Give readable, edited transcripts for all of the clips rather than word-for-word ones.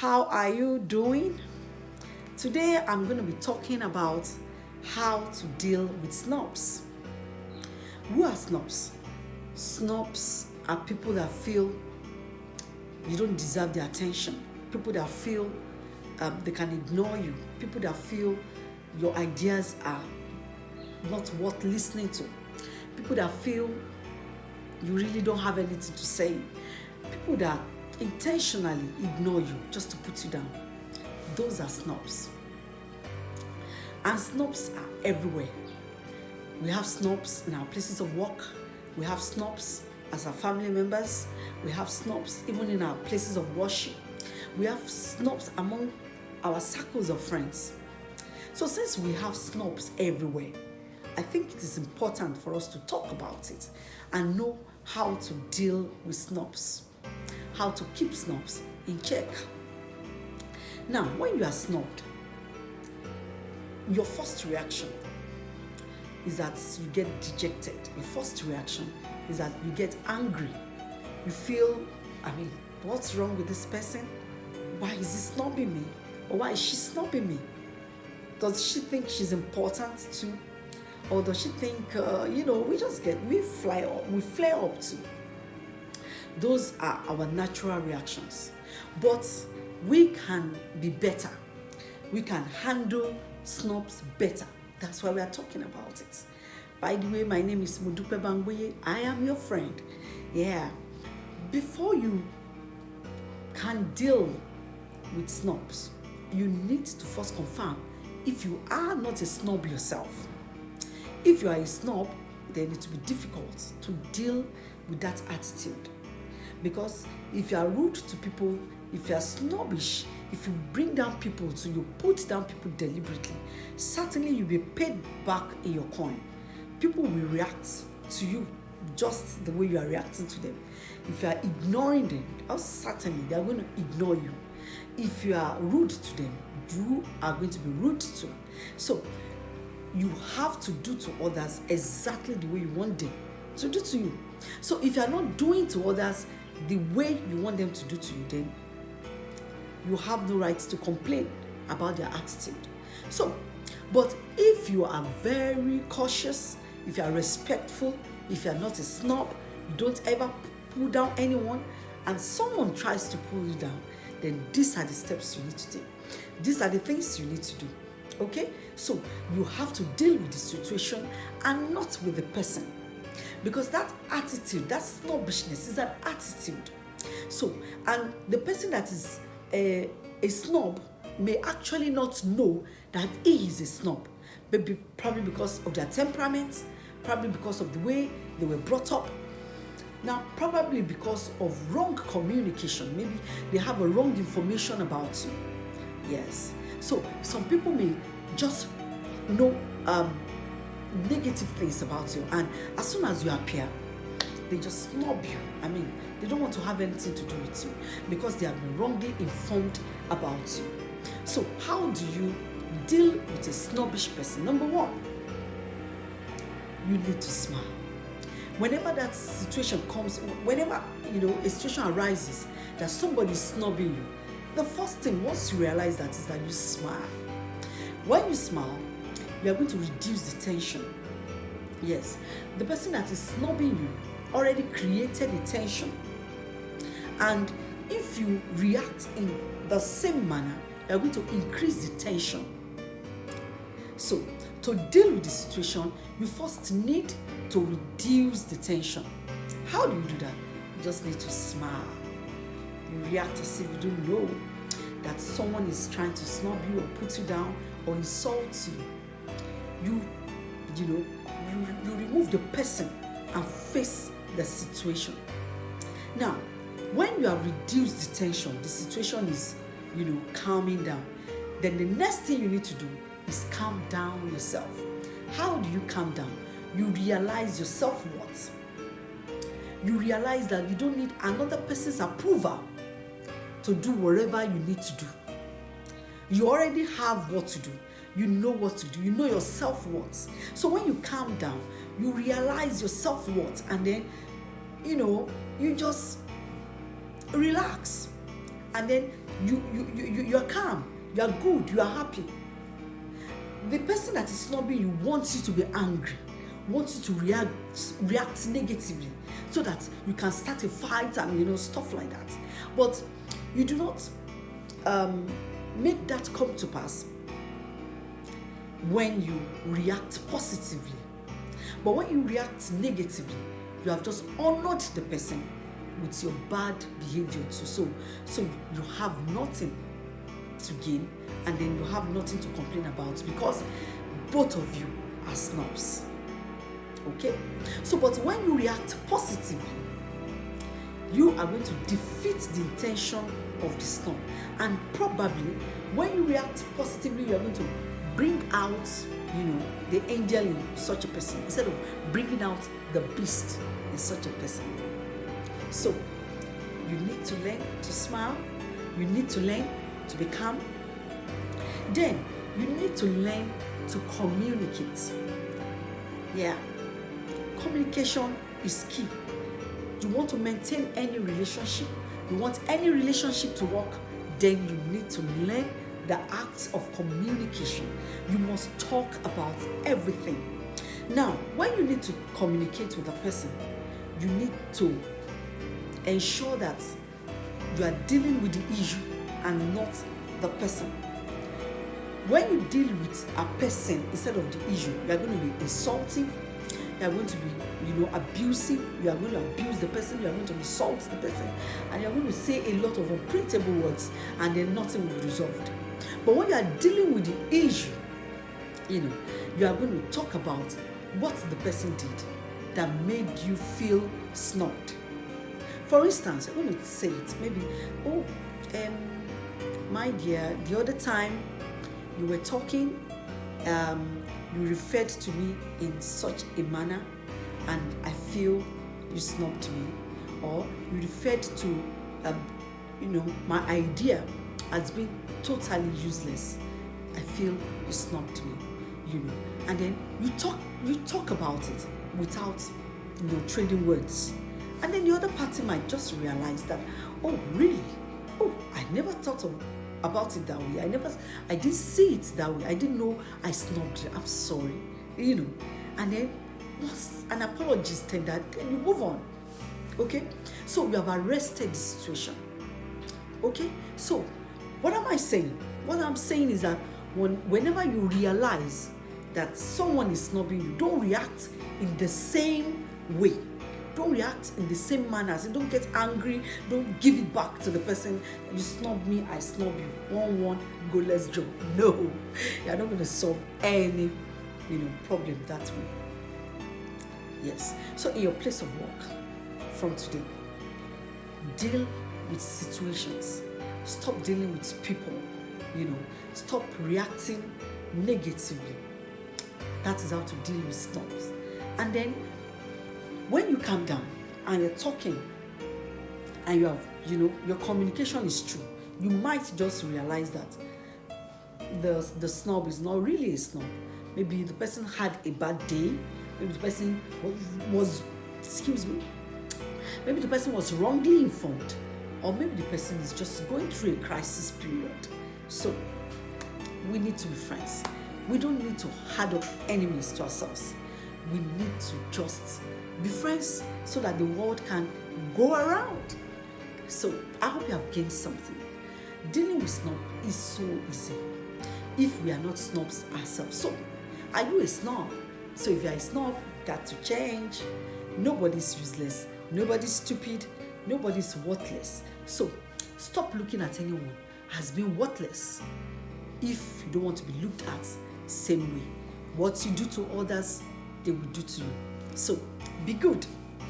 How are you doing? Today I'm going to be talking about how to deal with snobs. Who are snobs? Snobs are people that feel you don't deserve their attention. People that feel they can ignore you. People that feel your ideas are not worth listening to. People that feel you really don't have anything to say. People that intentionally ignore you just to put you down. Those are snobs. And snobs are everywhere. We have snobs in our places of work. We have snobs as our family members. We have snobs even in our places of worship. We have snobs among our circles of friends. So since we have snobs everywhere, I think it is important for us to talk about it and know how to deal with snobs, how to keep snobs in check. Now, when you are snubbed, your first reaction is that you get dejected. Your first reaction is that you get angry. You feel, what's wrong with this person? Why is he snubbing me? Or why is she snubbing me? Does she think she's important too? Or does she think, we flare up too? Those are our natural reactions. But we can be better. We can handle snobs better. That's why we are talking about it. By the way, my name is Modupe Bangweye. I am your friend. Yeah. Before you can deal with snobs, you need to first confirm if you are not a snob yourself. If you are a snob, then it will be difficult to deal with that attitude. Because if you are rude to people, if you are snobbish, if you bring down people, so you put down people deliberately, certainly you'll be paid back in your coin. People will react to you just the way you are reacting to them. If you are ignoring them, certainly they are going to ignore you. If you are rude to them, you are going to be rude too. So you have to do to others exactly the way you want them to do to you. So if you are not doing to others the way you want them to do to you, then you have no right to complain about their attitude. So, but if you are very cautious, if you are respectful, if you are not a snob, you don't ever pull down anyone, and someone tries to pull you down, then these are the steps you need to take. These are the things you need to do. Okay? So you have to deal with the situation and not with the person. Because that attitude, that snobbishness is an attitude. So, and the person that is a snob may actually not know that he is a snob. Maybe probably because of their temperament, probably because of the way they were brought up. Now, probably because of wrong communication. Maybe they have a wrong information about you. Yes. So some people may just know negative things about you, and as soon as you appear, they just snob you. They don't want to have anything to do with you because they have been wrongly informed about you. So how do you deal with a snobbish person? Number one, you need to smile. Whenever that situation comes, whenever a situation arises that somebody is snobbing you, the first thing, once you realize that, is that you smile. When you smile, you are going to reduce the tension. Yes, the person that is snubbing you already created the tension. And if you react in the same manner, you are going to increase the tension. So, to deal with the situation, you first need to reduce the tension. How do you do that? You just need to smile. You react as if you don't know that someone is trying to snub you or put you down or insult you. You remove the person and face the situation. Now, when you have reduced the tension, the situation is, calming down. Then the next thing you need to do is calm down yourself. How do you calm down? You realize your self-worth. You realize that you don't need another person's approval to do whatever you need to do. You already have what to do. You know what to do. You know your self-worth. So when you calm down, you realize your self-worth, and then, you just relax. And then you're calm, you are good, you are happy. The person that is snubbing you wants you to be angry, wants you to react negatively, so that you can start a fight and stuff like that. But you do not make that come to pass when you react positively. But when you react negatively, you have just honored the person with your bad behavior too. So you have nothing to gain, and then you have nothing to complain about, because both of you are snobs. Okay? So, but when you react positively, you are going to defeat the intention of the snob. And probably when you react positively, you are going to bring out, the angel in such a person, instead of bringing out the beast in such a person. So, you need to learn to smile. You need to learn to be calm. Then, you need to learn to communicate. Yeah. Communication is key. You want to maintain any relationship, you want any relationship to work, then you need to learn the acts of communication. You must talk about everything. Now, when you need to communicate with a person, you need to ensure that you are dealing with the issue and not the person. When you deal with a person instead of the issue, you are going to be insulting, you are going to be, abusive, you are going to abuse the person, you are going to insult the person, and you are going to say a lot of unprintable words, and then nothing will be resolved. But when you are dealing with the issue, you are going to talk about what the person did that made you feel snubbed. For instance, I'm going to say it, maybe, my dear, the other time you were talking, you referred to me in such a manner, and I feel you snubbed me. Or you referred to, my idea as being totally useless. I feel you snubbed me, And then you talk about it without, trading words. And then the other party might just realize that, oh, really? Oh, I never thought about it that way. I didn't see it that way. I didn't know I snubbed you. I'm sorry. And then once an apology is tendered, then you move on. Okay? So you have arrested the situation. Okay? So what am I saying? What I'm saying is that whenever you realize that someone is snubbing you, don't react in the same way. Don't react in the same manner. So don't get angry. Don't give it back to the person. You snub me, I snub you. 1-1, go, let's jump. No, you're not going to solve any, problem that way. Yes. So in your place of work, from today, deal with situations. Stop dealing with people. Stop reacting negatively. That is how to deal with snubs. And then, when you calm down and you're talking and you have, your communication is true, you might just realize that the snub is not really a snub. Maybe the person had a bad day. Maybe the person maybe the person was wrongly informed, or maybe the person is just going through a crisis period. So we need to be friends. We don't need to harden enemies to ourselves. We need to just be friends so that the world can go around. So I hope you have gained something. Dealing with snob is so easy if we are not snobs ourselves. So are you a snob? So if you are a snob, got to change. Nobody's useless. Nobody's stupid. Nobody's worthless. So stop looking at anyone as being worthless if you don't want to be looked at same way. What you do to others, they will do to you. So be good.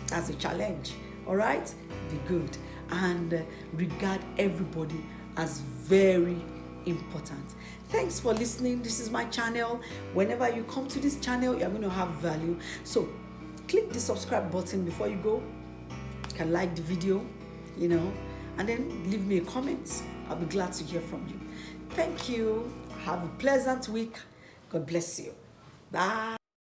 That's a challenge. All right? Be good. And regard everybody as very important. Thanks for listening. This is my channel. Whenever you come to this channel, you're going to have value. So click the subscribe button before you go. You can like the video, and then leave me a comment. I'll be glad to hear from you. Thank you. Have a pleasant week. God bless you. Bye.